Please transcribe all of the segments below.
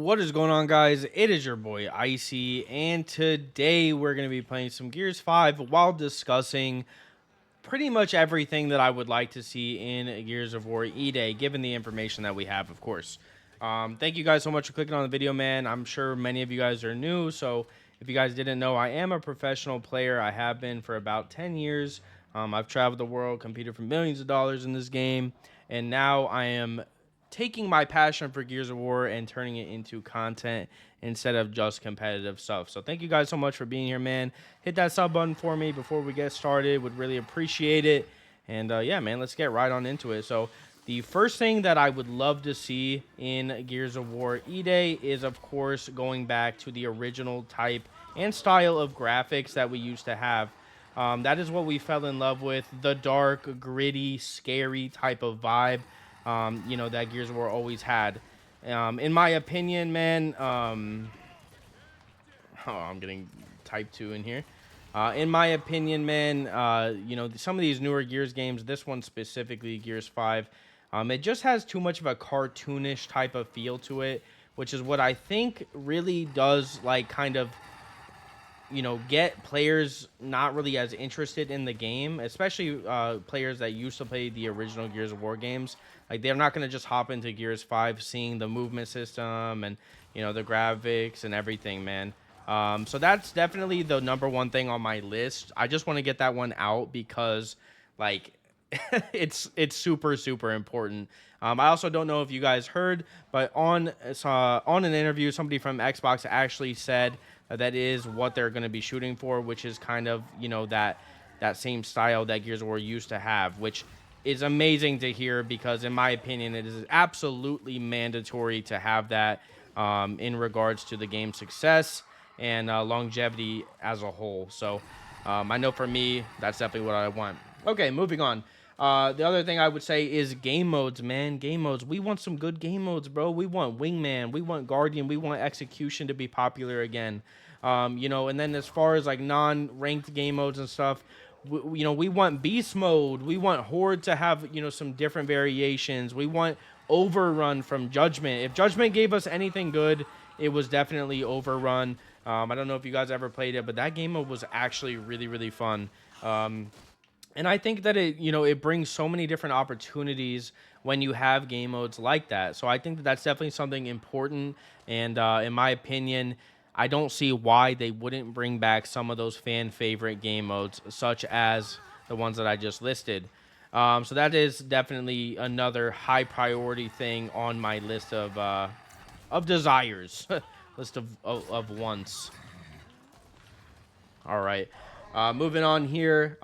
What is going on, guys? It is your boy Icy, and today we're going to be playing some Gears 5 while discussing pretty much everything that I would like to see in Gears of War E-Day, given the information that we have, of course. Thank you guys so much for clicking on the video, man. I'm sure many of you guys are new, so if you guys didn't know, I am a professional player. I have been for about 10 years. I've traveled the world, competed for millions of dollars in this game, and now I am taking my passion for Gears of War and turning it into content instead of just competitive stuff. So thank you guys so much for being here, man. Hit that sub button for me before we get started. Would really appreciate it. And yeah, man, let's get right on into it. So the first thing that I would love to see in Gears of War E-Day is, of course, going back to the original type and style of graphics that we used to have. That is what we fell in love with, the dark, gritty, scary type of vibe. That Gears of War always had. In my opinion, man, I'm getting type 2 in here. In my opinion, man, some of these newer Gears games, this one specifically, Gears 5, it just has too much of a cartoonish type of feel to it, which is what I think really does, like, kind of, get players not really as interested in the game, especially players that used to play the original Gears of War games. Like, they're not going to just hop into Gears 5 seeing the movement system and, the graphics and everything, man. So that's definitely the number one thing on my list. I just want to get that one out because, like, it's super, super important. I also don't know if you guys heard, but on an interview, somebody from Xbox actually said that is what they're going to be shooting for, which is kind of, that same style that Gears of War used to have, which is amazing to hear because, in my opinion, it is absolutely mandatory to have that in regards to the game's success and longevity as a whole. So I know for me, that's definitely what I want. Okay, moving on. The other thing I would say is game modes, man. Game modes. We want some good game modes, bro. We want Wingman. We want Guardian. We want Execution to be popular again. And then as far as like non-ranked game modes and stuff, we want Beast mode. We want Horde to have, some different variations. We want Overrun from Judgment. If Judgment gave us anything good, it was definitely Overrun. I don't know if you guys ever played it, but that game mode was actually really, really fun. And I think that it brings so many different opportunities when you have game modes like that. So I think that that's definitely something important. And in my opinion, I don't see why they wouldn't bring back some of those fan favorite game modes, such as the ones that I just listed. So that is definitely another high priority thing on my list of desires, list of wants. All right. Moving on here,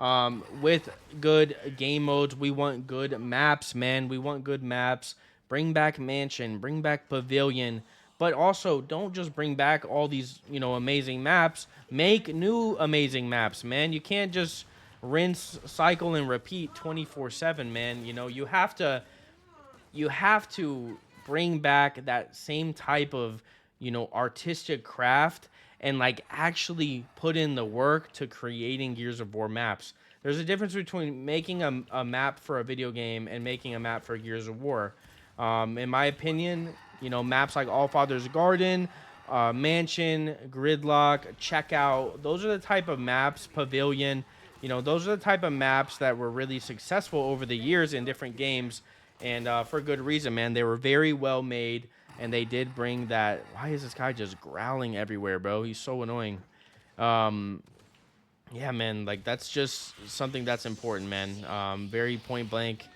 with good game modes, we want good maps, man. We want good maps. Bring back Mansion, bring back Pavilion, but also don't just bring back all these, amazing maps. Make new amazing maps, man. You can't just rinse, cycle, and repeat 24/7, man. You have to bring back that same type of, artistic craft and like actually put in the work to creating Gears of War maps. There's a difference between making a map for a video game and making a map for Gears of War. In my opinion, maps like Allfather's Garden, Mansion, Gridlock, Checkout, those are the type of maps, Pavilion, those are the type of maps that were really successful over the years in different games, and for good reason, man. They were very well made. And they did bring that. Why is this guy just growling everywhere, bro? He's so annoying. Yeah, man. Like, that's just something that's important, man. Very point blank.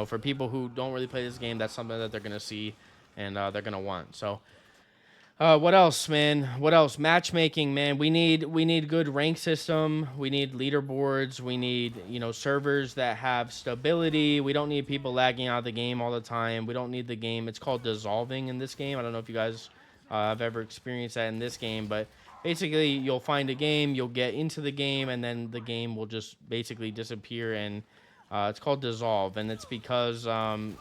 For people who don't really play this game, that's something that they're gonna see and they're gonna want. So, what else, man? What else? Matchmaking, man. We need good rank system. We need leaderboards. We need, servers that have stability. We don't need people lagging out of the game all the time. We don't need the game. It's called dissolving in this game. I don't know if you guys have ever experienced that in this game, but basically you'll find a game, you'll get into the game, and then the game will just basically disappear, and it's called dissolve, and it's because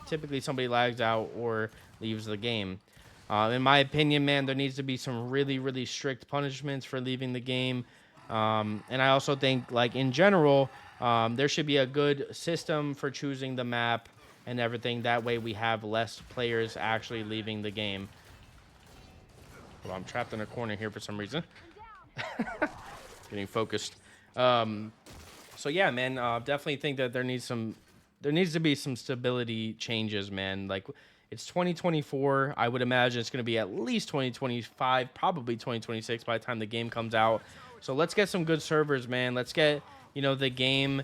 typically somebody lags out or leaves the game. In my opinion, man, there needs to be some really, really strict punishments for leaving the game. And I also think, like, in general, there should be a good system for choosing the map and everything. That way we have less players actually leaving the game. Well, I'm trapped in a corner here for some reason. Getting focused. So yeah, man, definitely think that there needs to be some stability changes, man. Like, it's 2024. I would imagine it's going to be at least 2025, probably 2026 by the time the game comes out. So let's get some good servers, man. Let's get, the game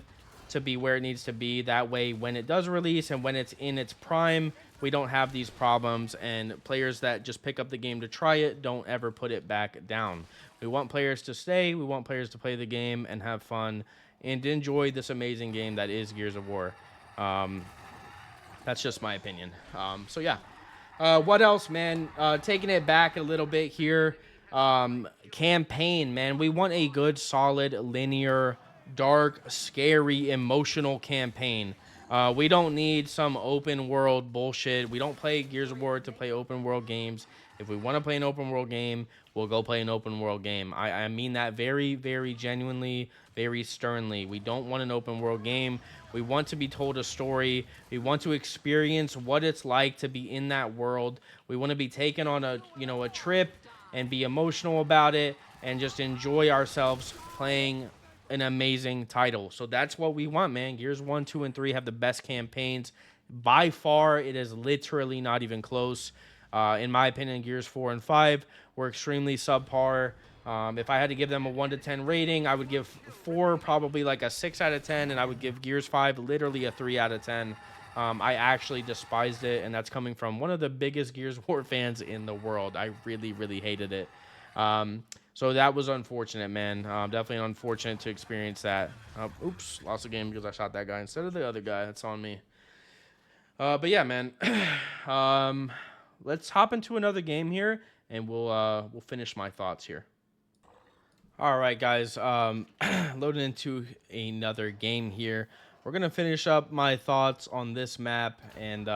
to be where it needs to be. That way, when it does release and when it's in its prime, we don't have these problems, and players that just pick up the game to try it don't ever put it back down. We want players to stay. We want players to play the game and have fun and enjoy this amazing game that is Gears of War. That's just my opinion. So yeah. What else, man? Taking it back a little bit here. Campaign, man. We want a good, solid, linear, dark, scary, emotional campaign. We don't need some open world bullshit. We don't play Gears of War to play open world games. If we want to play an open world game, we'll go play an open world game. I mean that very, very genuinely, very sternly. We don't want an open world game. We want to be told a story. We want to experience what it's like to be in that world. We want to be taken on a trip and be emotional about it and just enjoy ourselves playing an amazing title. So that's what we want, man. Gears 1, 2, and 3 have the best campaigns. By far, it is literally not even close. In my opinion, Gears 4 and 5 were extremely subpar. If I had to give them a 1 to 10 rating, I would give 4 probably like a 6 out of 10, and I would give Gears 5 literally a 3 out of 10. I actually despised it, and that's coming from one of the biggest Gears of War fans in the world. I really, really hated it. So that was unfortunate, man. Definitely unfortunate to experience that. Oops, lost the game because I shot that guy instead of the other guy. That's on me. But yeah, man. Let's hop into another game here, and we'll finish my thoughts here. All right, guys. Loading into another game here. We're gonna finish up my thoughts on this map, and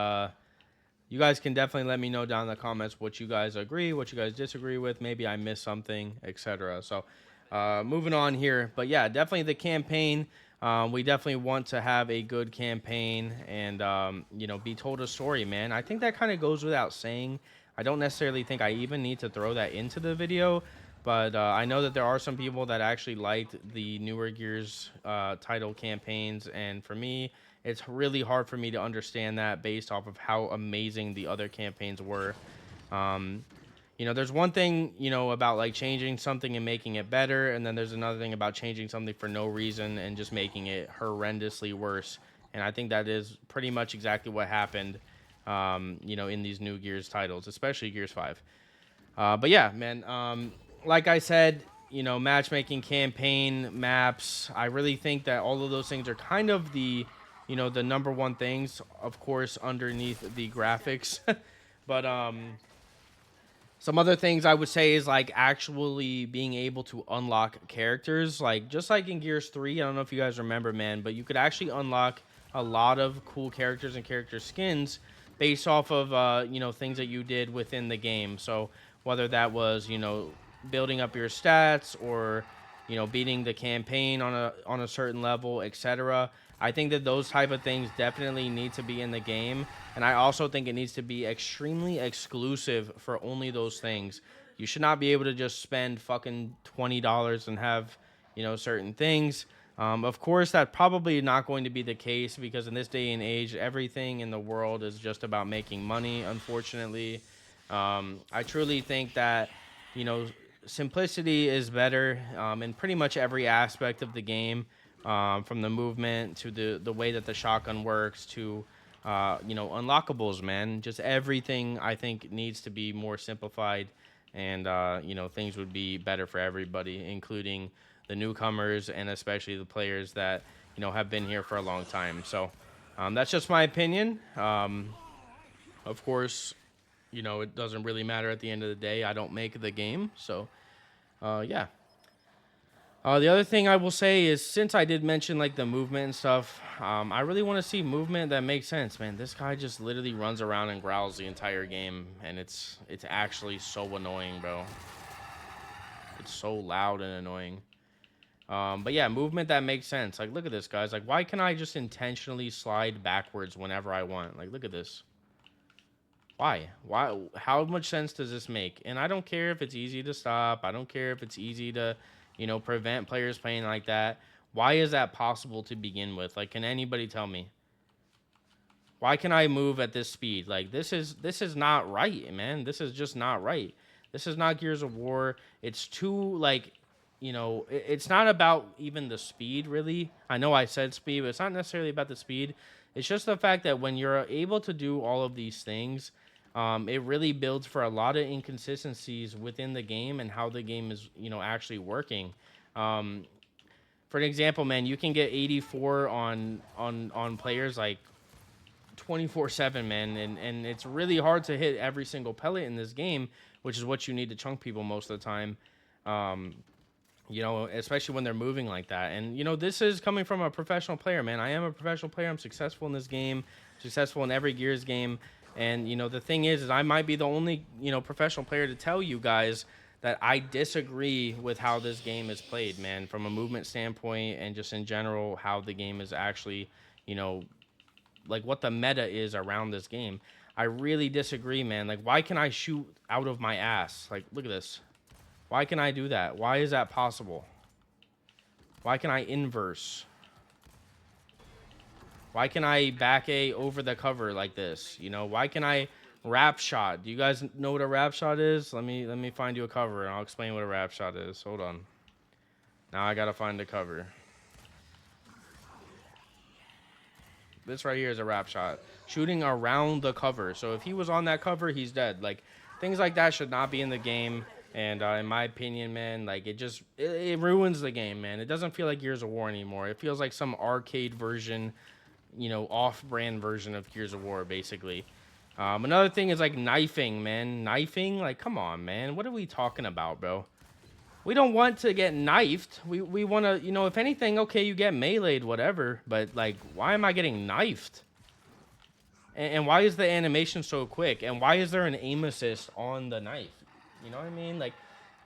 you guys can definitely let me know down in the comments what you guys agree, what you guys disagree with. Maybe I missed something, etc. So, moving on here. But yeah, definitely the campaign. We definitely want to have a good campaign and, be told a story, man. I think that kind of goes without saying. I don't necessarily think I even need to throw that into the video. But I know that there are some people that actually liked the newer Gears title campaigns. And for me, it's really hard for me to understand that based off of how amazing the other campaigns were. There's one thing, about like changing something and making it better. And then there's another thing about changing something for no reason and just making it horrendously worse. And I think that is pretty much exactly what happened, in these new Gears titles, especially Gears 5. But yeah, man, like I said, matchmaking, campaign, maps, I really think that all of those things are kind of the number one things, of course, underneath the graphics. But some other things I would say is like actually being able to unlock characters, like just like in Gears 3. I don't know if you guys remember, man, but you could actually unlock a lot of cool characters and character skins based off of things that you did within the game. So whether that was building up your stats or beating the campaign on a certain level, etc. I think that those type of things definitely need to be in the game, and I also think it needs to be extremely exclusive for only those things. You should not be able to just spend fucking $20 and have certain things. Of course, that's probably not going to be the case because in this day and age, everything in the world is just about making money, unfortunately. I truly think that simplicity is better in pretty much every aspect of the game, from the movement to the way that the shotgun works to unlockables, man. Just everything I think needs to be more simplified, and things would be better for everybody, including the newcomers and especially the players that have been here for a long time. So that's just my opinion. Of course, it doesn't really matter at the end of the day. I don't make the game. So, yeah. The other thing I will say is, since I did mention, like, the movement and stuff, I really want to see movement that makes sense, man. This guy just literally runs around and growls the entire game, and it's actually so annoying, bro. It's so loud and annoying. But, yeah, movement that makes sense. Like, look at this, guys. Like, why can I just intentionally slide backwards whenever I want? Like, look at this. Why? How much sense does this make? And I don't care if it's easy to stop. I don't care if it's easy to, prevent players playing like that. Why is that possible to begin with? Like, can anybody tell me? Why can I move at this speed? Like, this is not right, man. This is just not right. This is not Gears of War. It's too, like, it's not about even the speed, really. I know I said speed, but it's not necessarily about the speed. It's just the fact that when you're able to do all of these things, it really builds for a lot of inconsistencies within the game and how the game is, actually working. For an example, man, you can get 84 on players like 24/7, man, and it's really hard to hit every single pellet in this game, which is what you need to chunk people most of the time. Especially when they're moving like that. And, this is coming from a professional player, man. I am a professional player. I'm successful in this game, successful in every Gears game. And, the thing is I might be the only, professional player to tell you guys that I disagree with how this game is played, man, from a movement standpoint and just in general how the game is actually, like what the meta is around this game. I really disagree, man. Like, why can I shoot out of my ass? Like, look at this. Why can I do that? Why is that possible? Why can I inverse? Why can I back A over the cover like this? Why can I wrap shot? Do you guys know what a wrap shot is? Let me find you a cover and I'll explain what a wrap shot is. Hold on. Now I gotta find the cover. This right here is a wrap shot. Shooting around the cover. So if he was on that cover, he's dead. Like, things like that should not be in the game. And in my opinion, man, like, it ruins the game, man. It doesn't feel like Gears of War anymore. It feels like some arcade version, off-brand version of Gears of War, basically. Another thing is, like, knifing, man. Knifing? Like, come on, man. What are we talking about, bro? We don't want to get knifed. We want to, if anything, okay, you get meleeed, whatever. But, like, why am I getting knifed? And why is the animation so quick? And why is there an aim assist on the knife? You know what I mean? Like,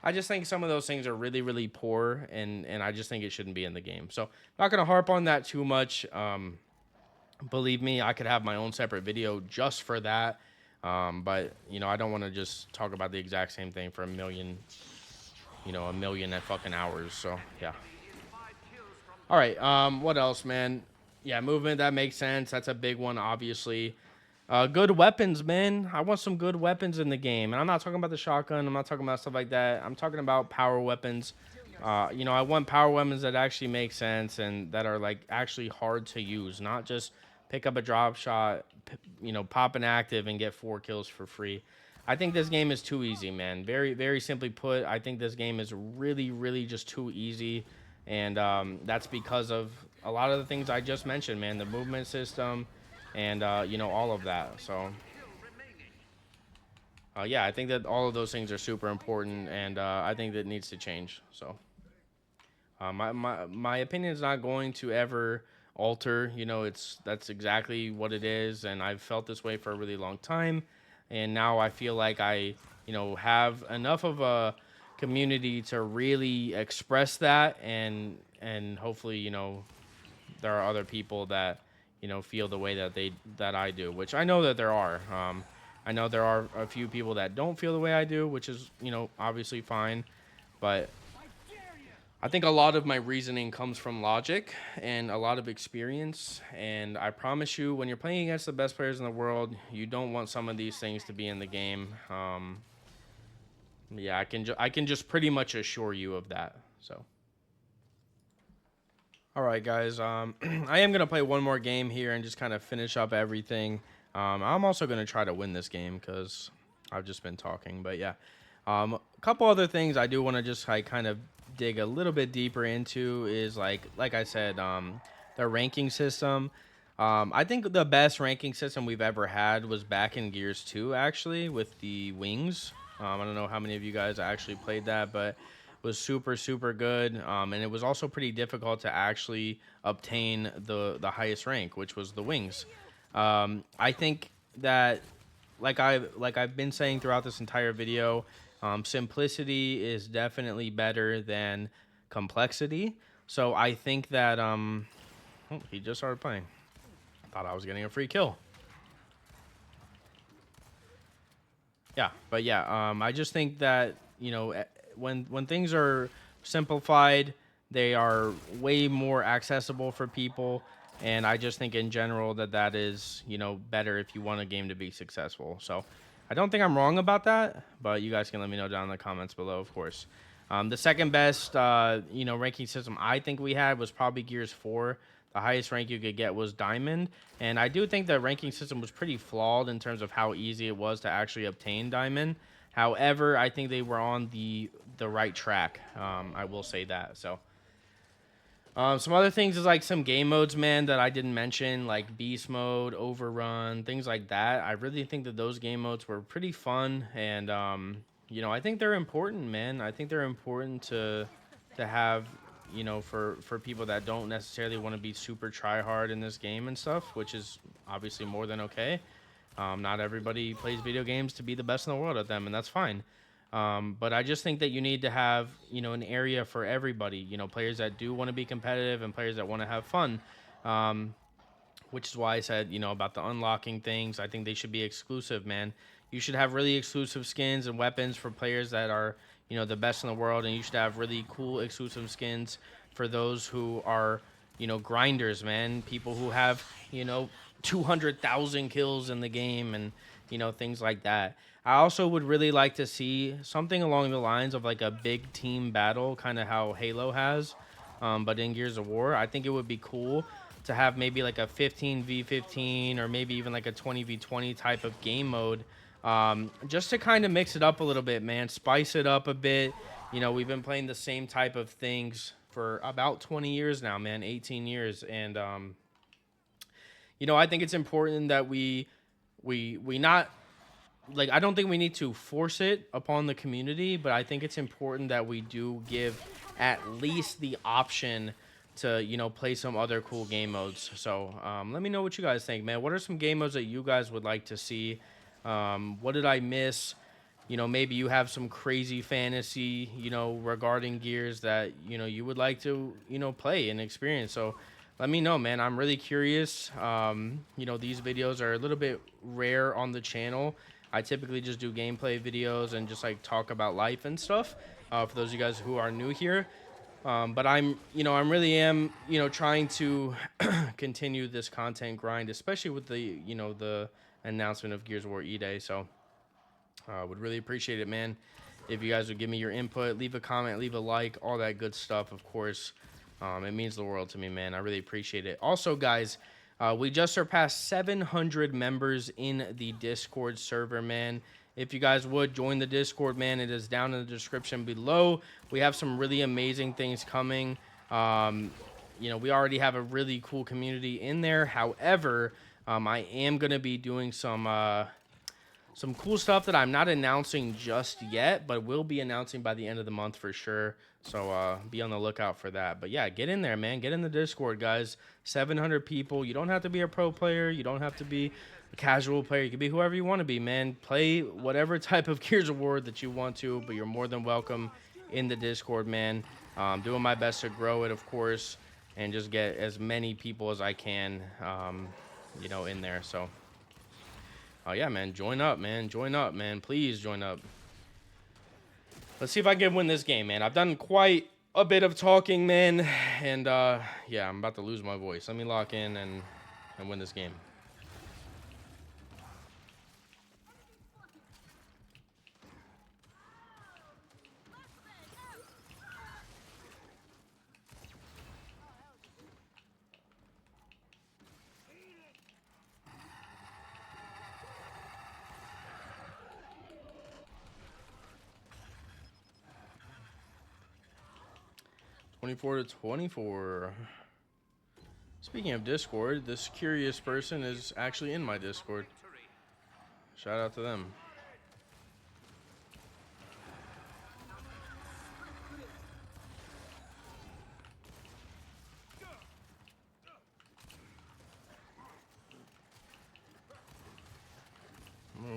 I just think some of those things are really, really poor, and I just think it shouldn't be in the game. So, not going to harp on that too much. Believe me, I could have my own separate video just for that. But, I don't want to just talk about the exact same thing for a million fucking hours. So, yeah. All right, what else, man? Yeah, movement, that makes sense. That's a big one, obviously. Good weapons, man. I want some good weapons in the game. And I'm not talking about the shotgun. I'm not talking about stuff like that. I'm talking about power weapons. I want power weapons that actually make sense and that are, like, actually hard to use. Not just pick up a drop shot, pop an active and get 4 kills for free. I think this game is too easy, man. Very, very simply put, I think this game is really, really just too easy. And that's because of a lot of the things I just mentioned, man. The movement system and, all of that. So, yeah, I think that all of those things are super important. And I think that needs to change. So, my opinion is not going to ever alter. That's exactly what it is. And I've felt this way for a really long time. And now I feel like I, have enough of a community to really express that, and hopefully, there are other people that, feel the way that I do, which I know that there are. I know there are a few people that don't feel the way I do, which is, obviously fine, but I think a lot of my reasoning comes from logic and a lot of experience. And I promise you, when you're playing against the best players in the world, you don't want some of these things to be in the game. Yeah, I can just pretty much assure you of that. So, all right, guys. I am gonna play one more game here and just kind of finish up everything. I'm also gonna try to win this game because I've just been talking. But yeah, a couple other things I do want to just like kind of dig a little bit deeper into is like I said, the ranking system. I think the best ranking system we've ever had was back in Gears 2, actually, with the wings. I don't know how many of you guys actually played that, but it was super, super good. And it was also pretty difficult to actually obtain the highest rank, which was the wings. I think that, like I've been saying throughout this entire video, simplicity is definitely better than complexity. So I think that oh, he just started playing. I thought I was getting a free kill. Yeah, but yeah, I just think that when things are simplified, they are way more accessible for people, and I just think in general that that is better if you want a game to be successful. So I don't think I'm wrong about that, but you guys can let me know down in the comments below, of course. The second best ranking system I think we had was probably Gears 4. The highest rank you could get was Diamond. And I do think the ranking system was pretty flawed in terms of how easy it was to actually obtain Diamond. However, I think they were on the right track. I will say that. So some other things is like some game modes, man, that I didn't mention, like Beast Mode, Overrun, things like that. I really think that those game modes were pretty fun, and I think they're important, man. I think they're important to have, for people that don't necessarily want to be super try hard in this game and stuff, which is obviously more than okay. Not everybody plays video games to be the best in the world at them, and that's fine. But I just think that you need to have, an area for everybody, players that do want to be competitive and players that want to have fun. Which is why I said, about the unlocking things. I think they should be exclusive, man. You should have really exclusive skins and weapons for players that are, the best in the world. And you should have really cool exclusive skins for those who are, grinders, man. People who have, 200,000 kills in the game and, things like that. I also would really like to see something along the lines of like a big team battle, kind of how Halo has, but in Gears of War. I think it would be cool to have maybe like a 15v15 or maybe even like a 20v20 type of game mode, just to kind of mix it up a little bit, man. Spice it up a bit. We've been playing the same type of things for about 20 years now, man, 18 years. And, I think it's important that we not, like, I don't think we need to force it upon the community, but I think it's important that we do give at least the option to, play some other cool game modes. So let me know what you guys think, man. What are some game modes that you guys would like to see? What did I miss? Maybe you have some crazy fantasy, regarding Gears that, you would like to, play and experience. So let me know, man. I'm really curious. These videos are a little bit rare on the channel. I typically just do gameplay videos and just like talk about life and stuff, for those of you guys who are new here. But I'm really am, trying to continue this content grind, especially with the, the announcement of Gears of War E-Day. So would really appreciate it, man, if you guys would give me your input, leave a comment, leave a like, all that good stuff, of course. It means the world to me, man. I really appreciate it. Also, guys, we just surpassed 700 members in the Discord server, man. If you guys would join the Discord, man, it is down in the description below. We have some really amazing things coming. We already have a really cool community in there. However, I am going to be doing some cool stuff that I'm not announcing just yet, but will be announcing by the end of the month for sure. So be on the lookout for that. But yeah, get in there, man. Get in the Discord, guys. 700 people. You don't have to be a pro player. You don't have to be a casual player. You can be whoever you want to be, man. Play whatever type of Gears of War that you want to, but you're more than welcome in the Discord, man. Doing my best to grow it, of course, and just get as many people as I can, in there. So oh yeah, man, join up, man. Join up, man. Please join up. Let's see if I can win this game, man. I've done quite a bit of talking, man. And, yeah, I'm about to lose my voice. Let me lock in and win this game. (24 to 24). Speaking of Discord, this curious person is actually in my Discord. Shout out to them.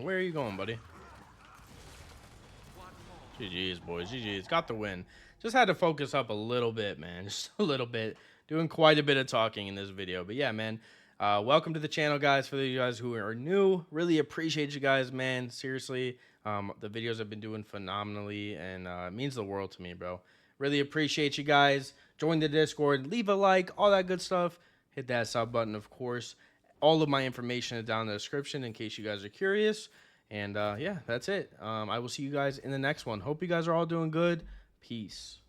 Where are you going, buddy? GG's, boys. GG's. Got the win. Just had to focus up a little bit, man. Just a little bit. Doing quite a bit of talking in this video. But yeah, man. Welcome to the channel, guys. For you guys who are new, really appreciate you guys, man. Seriously, the videos have been doing phenomenally, and it means the world to me, bro. Really appreciate you guys. Join the Discord, leave a like, all that good stuff. Hit that sub button, of course. All of my information is down in the description in case you guys are curious. And yeah, that's it. I will see you guys in the next one. Hope you guys are all doing good. Peace.